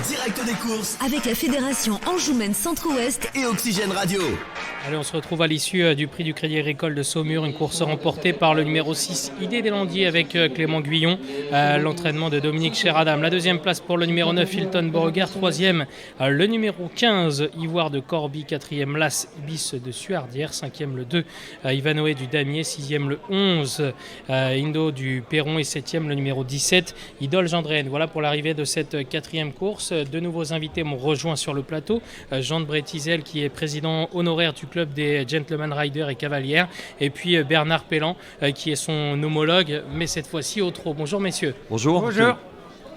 direct des courses avec la Fédération Anjoumen Centre-Ouest et Oxygène Radio. Allez, on se retrouve à l'issue du prix du Crédit Agricole de Saumur, une course remportée par le numéro 6, Idée des Landiers avec Clément Guyon, l'entraînement de Dominique Cheradam. La deuxième place pour le numéro 9, Hilton Beauregard. Troisième, le numéro 15, Ivoire de Corby. Quatrième, Las Ibis de Suardière. Cinquième, le 2, Ivanoé du Damier. Sixième, le 11, Indo du Perron. Et septième, le numéro 17, Idole Gendréenne. Voilà pour l'arrivée de cette quatrième course. Deux nouveaux invités m'ont rejoint sur le plateau. Jean de Brétizel, qui est président honoraire du club des Gentleman Riders et Cavalières, et puis Bernard Pellan, qui est son homologue, mais cette fois-ci au trot. Bonjour messieurs. Bonjour. Bonjour.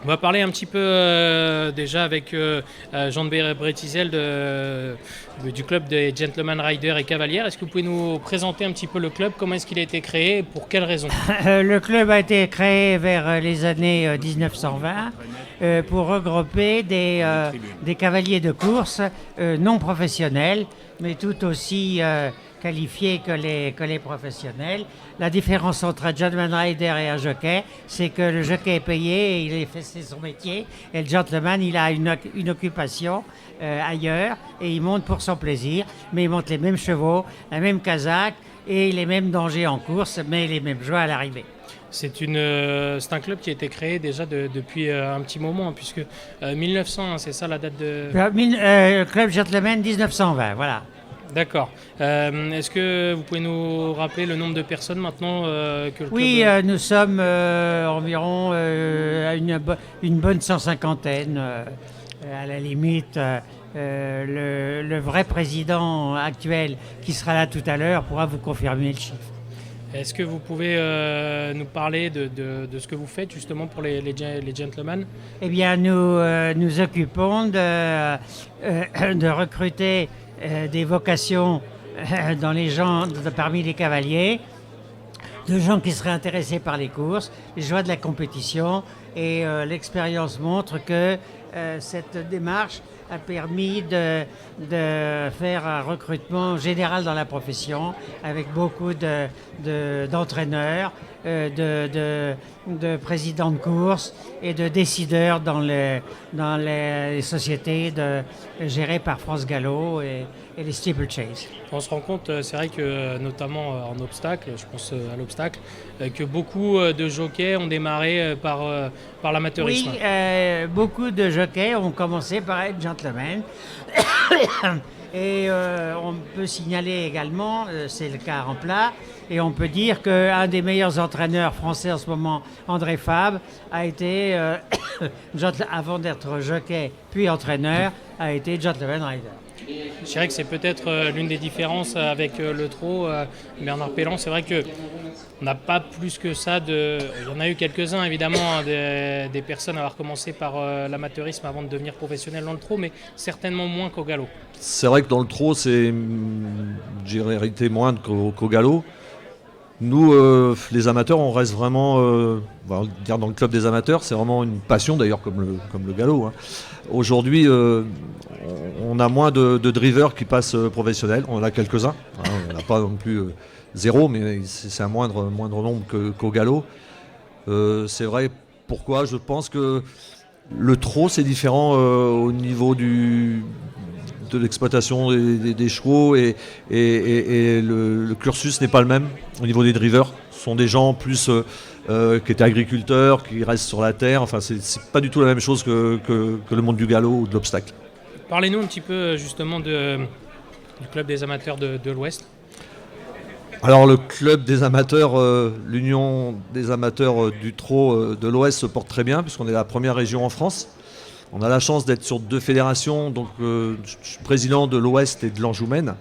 On va parler un petit peu déjà avec Jean de Brétizel du club des Gentleman Riders et Cavalières. Est-ce que vous pouvez nous présenter un petit peu le club, comment est-ce qu'il a été créé et pour quelles raisons? Le club a été créé vers les années 1920 pour regrouper des cavaliers de course non professionnels, mais tout aussi qualifiés que les professionnels. La différence entre un gentleman rider et un jockey, c'est que le jockey est payé et c'est son métier, et le gentleman, il a une occupation ailleurs et il monte pour son plaisir, mais il monte les mêmes chevaux, la même casaque et les mêmes dangers en course, mais les mêmes joies à l'arrivée. C'est un club qui a été créé déjà depuis un petit moment, puisque 1900, c'est ça la date de... Club Gentleman 1920, voilà. D'accord. Est-ce que vous pouvez nous rappeler le nombre de personnes maintenant que le club... Oui, nous sommes environ à une bonne 150aine. À la limite, le vrai président actuel qui sera là tout à l'heure pourra vous confirmer le chiffre. Est-ce que vous pouvez nous parler de ce que vous faites justement pour les gentlemen? Eh bien, nous occupons de recruter des vocations dans les gens, parmi les cavaliers, de gens qui seraient intéressés par les courses, les joies de la compétition, et l'expérience montre que cette démarche a permis de faire un recrutement général dans la profession avec beaucoup d'entraîneurs, de présidents de course et de décideurs dans les sociétés gérées par France Gallo et les steeplechase. On se rend compte, c'est vrai que notamment en obstacle, je pense à l'obstacle, que beaucoup de jockeys ont démarré par l'amateurisme. Oui, beaucoup de jockeys ont commencé par être gentlemen. Et on peut signaler également, c'est le cas en plat, et on peut dire qu'un des meilleurs entraîneurs français en ce moment, André Fabre, a été, avant d'être jockey puis entraîneur, a été gentleman rider. Je dirais que c'est peut-être l'une des différences avec le trot. Bernard Pellan, c'est vrai qu'on n'a pas plus que ça. Il y en a eu quelques-uns, évidemment, des personnes à avoir commencé par l'amateurisme avant de devenir professionnel dans le trot, mais certainement moins qu'au galop. C'est vrai que dans le trot, j'ai hérité moins qu'au galop. Nous, les amateurs, on reste vraiment, on va dire dans le club des amateurs, c'est vraiment une passion d'ailleurs comme le galop. Hein. Aujourd'hui, on a moins de drivers qui passent professionnels, on en a quelques-uns, hein, on n'a pas non plus zéro, mais c'est un moindre nombre qu'au galop. C'est vrai, pourquoi? Je pense que le trot c'est différent au niveau de l'exploitation des chevaux et le cursus n'est pas le même au niveau des drivers. Ce sont des gens plus qui étaient agriculteurs, qui restent sur la terre. Enfin, c'est pas du tout la même chose que le monde du galop ou de l'obstacle. Parlez-nous un petit peu justement du club des amateurs de l'Ouest. Alors le club des amateurs, l'union des amateurs du trot de l'Ouest se porte très bien puisqu'on est la première région en France. On a la chance d'être sur deux fédérations, donc je suis président de l'Ouest et de l'Anjoumen.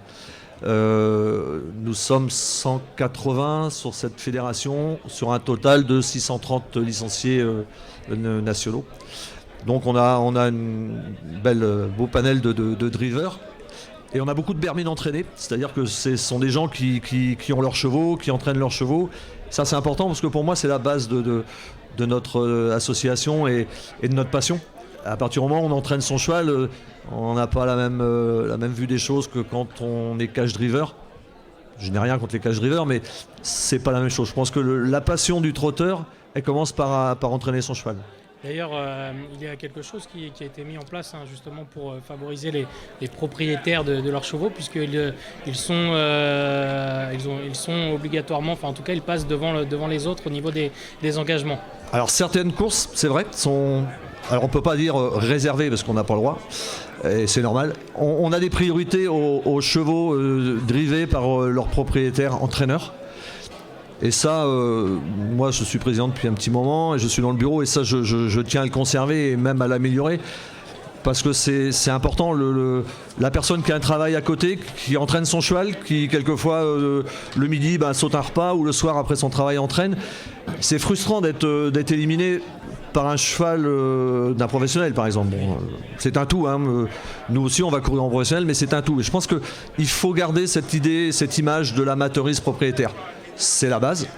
Nous sommes 180 sur cette fédération, sur un total de 630 licenciés nationaux. Donc on a un beau panel de drivers. Et on a beaucoup de bermines entraînés, c'est-à-dire que ce sont des gens qui ont leurs chevaux, qui entraînent leurs chevaux. Ça c'est important parce que pour moi c'est la base de notre association et de notre passion. À partir du moment où on entraîne son cheval, on n'a pas la même vue des choses que quand on est cash driver. Je n'ai rien contre les cash drivers, mais c'est pas la même chose. Je pense que la passion du trotteur, elle commence par entraîner son cheval. D'ailleurs, il y a quelque chose qui a été mis en place justement pour favoriser les propriétaires de leurs chevaux, puisqu'ils sont obligatoirement, enfin en tout cas, ils passent devant les autres au niveau des engagements. Alors certaines courses, c'est vrai, alors on ne peut pas dire réservées parce qu'on n'a pas le droit, et c'est normal. On a des priorités aux chevaux drivés par leurs propriétaires entraîneurs. Et ça, moi je suis président depuis un petit moment et je suis dans le bureau et ça je tiens à le conserver et même à l'améliorer parce que c'est important. La personne qui a un travail à côté, qui entraîne son cheval, qui quelquefois le midi saute un repas ou le soir après son travail entraîne, c'est frustrant d'être éliminé par un cheval d'un professionnel par exemple. Bon, c'est un tout, nous aussi on va courir en professionnel mais c'est un tout. Et je pense qu'il faut garder cette idée, cette image de l'amateurisme propriétaire. C'est la base.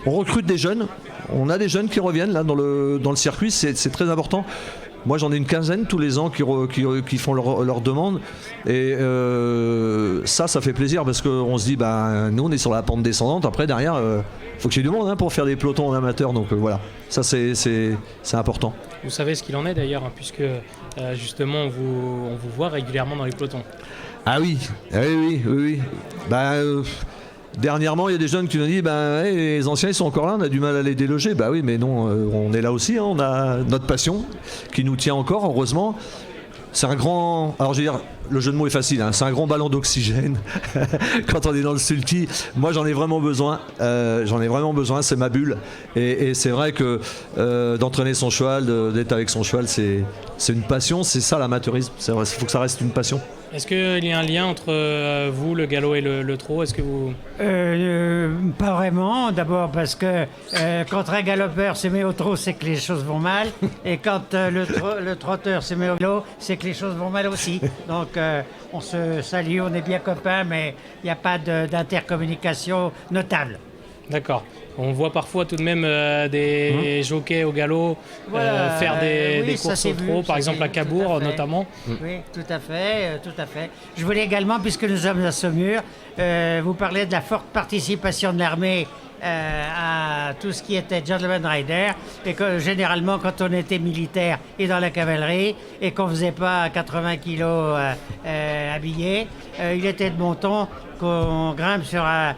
On recrute des jeunes. On a des jeunes qui reviennent là dans le circuit. C'est très important. Moi, j'en ai une quinzaine tous les ans qui font leur demande. Et ça fait plaisir parce qu'on se dit, nous, on est sur la pente descendante. Après, derrière, faut qu'il y ait du monde pour faire des pelotons en amateur. Donc voilà, ça, c'est important. Vous savez ce qu'il en est d'ailleurs, puisque justement, on vous voit régulièrement dans les pelotons. Ah oui, oui. Dernièrement, il y a des jeunes qui nous disent les anciens ils sont encore là, on a du mal à les déloger. Bah oui, mais non, on est là aussi, on a notre passion qui nous tient encore, heureusement. C'est un grand. Alors je veux dire, le jeu de mots est facile, c'est un grand ballon d'oxygène quand on est dans le sulky. Moi j'en ai vraiment besoin, c'est ma bulle. Et c'est vrai que d'entraîner son cheval, d'être avec son cheval, c'est une passion, c'est ça l'amateurisme. Il faut que ça reste une passion. Est-ce qu'il y a un lien entre vous, le galop et le trot? Est-ce que vous... Pas vraiment. D'abord parce que quand un galopeur se met au trot, c'est que les choses vont mal. Et quand le trotteur se met au galop, c'est que les choses vont mal aussi. Donc on se salue, on est bien copains, mais il n'y a pas d'intercommunication notable. D'accord. On voit parfois tout de même des jockeys au galop faire des courses au trot, par exemple à Cabourg notamment. Oui, tout à fait. Je voulais également, puisque nous sommes à Saumur, vous parler de la forte participation de l'armée à tout ce qui était gentleman rider, et que généralement quand on était militaire et dans la cavalerie et qu'on faisait pas 80 kilos habillé, il était de bon ton qu'on grimpe sur un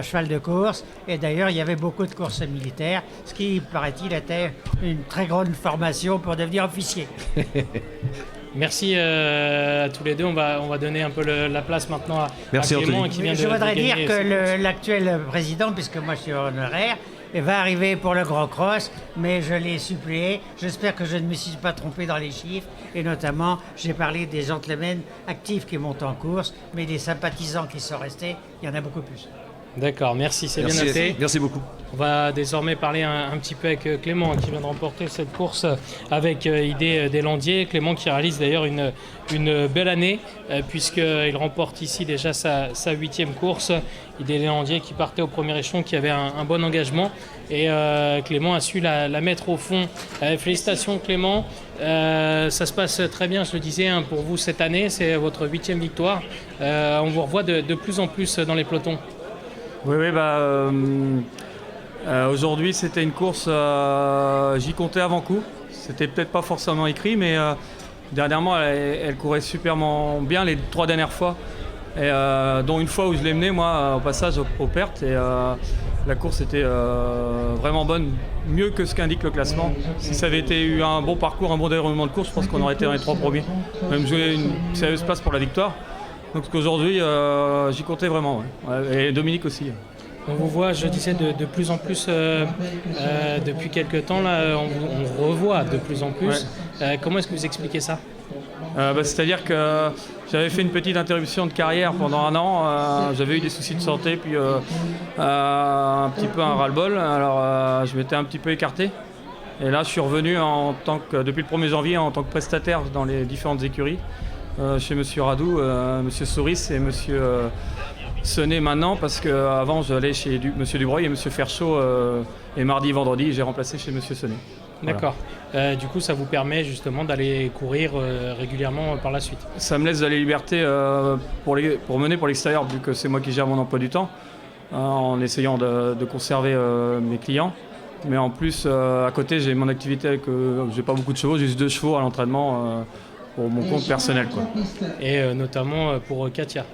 cheval de course. Et d'ailleurs il y avait beaucoup de courses militaires, ce qui paraît-il était une très grande formation pour devenir officier. Merci à tous les deux. On va donner un peu la place maintenant à Clément qui vient de... Je voudrais dire que l'actuel président, puisque moi je suis honoraire, va arriver pour le Grand Cross, mais je l'ai suppléé. J'espère que je ne me suis pas trompé dans les chiffres. Et notamment, j'ai parlé des gentlemen actifs qui montent en course, mais des sympathisants qui sont restés, il y en a beaucoup plus. D'accord, merci, c'est bien noté. Merci beaucoup. On va désormais parler un petit peu avec Clément qui vient de remporter cette course avec Idée des Landiers. Clément qui réalise d'ailleurs une belle année puisqu'il remporte ici déjà sa 8e course. Idée des Landiers qui partait au premier échelon, qui avait un bon engagement et Clément a su la mettre au fond. Félicitations Clément, ça se passe très bien, je le disais, pour vous cette année, c'est votre 8e victoire. On vous revoit de plus en plus dans les pelotons. Oui, aujourd'hui c'était une course, j'y comptais avant coup. C'était peut-être pas forcément écrit, mais dernièrement elle courait superment bien les 3 dernières fois. Et dont une fois où je l'ai menée moi au passage aux pertes. Et la course était vraiment bonne, mieux que ce qu'indique le classement. Si ça avait eu un bon parcours, un bon déroulement de course, je pense qu'on aurait été dans les 3 premiers. Même joué une sérieuse place pour la victoire. Donc aujourd'hui, j'y comptais vraiment. Ouais. Et Dominique aussi. On vous voit, je disais, de plus en plus depuis quelques temps. Là, on revoit de plus en plus. Ouais. Comment est-ce que vous expliquez ça ? C'est-à-dire que j'avais fait une petite interruption de carrière pendant un an. J'avais eu des soucis de santé, puis un petit peu un ras-le-bol. Alors je m'étais un petit peu écarté. Et là, je suis revenu depuis le 1er janvier en tant que prestataire dans les différentes écuries. Chez M. Radou, M. Souris et M. Senet maintenant, parce qu'avant j'allais chez M. Dubreuil et M. Ferchaud et mardi et vendredi j'ai remplacé chez M. Senet. D'accord. Voilà. Du coup ça vous permet justement d'aller courir régulièrement par la suite. Ça me laisse de la liberté pour mener pour l'extérieur, vu que c'est moi qui gère mon emploi du temps, en essayant de conserver mes clients. Mais en plus, à côté, j'ai mon activité avec. J'ai pas beaucoup de chevaux, j'ai juste 2 chevaux à l'entraînement pour mon compte personnel, quoi. Et notamment pour Katia.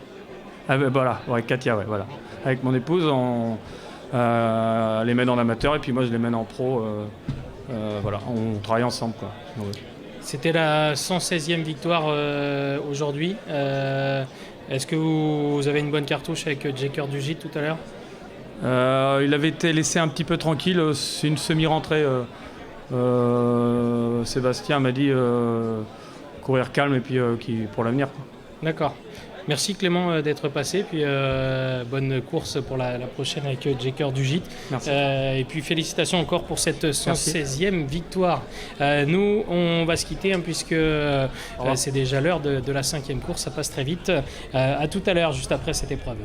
Ah ben voilà, avec Katia, ouais, voilà. Avec mon épouse, on les mène en amateur et puis moi je les mène en pro. Voilà, on travaille ensemble, quoi. Ouais. C'était la 116e victoire aujourd'hui. Est-ce que vous avez une bonne cartouche avec Jaker du Gîte tout à l'heure? Il avait été laissé un petit peu tranquille, c'est une semi-rentrée. Sébastien m'a dit courir calme et puis pour l'avenir, quoi. D'accord. Merci Clément d'être passé, puis bonne course pour la prochaine avec Jaker du Gîte. Merci. Et puis félicitations encore pour cette 116e victoire. Nous, on va se quitter puisque c'est déjà l'heure de la 5e course, ça passe très vite. À tout à l'heure, juste après cette épreuve.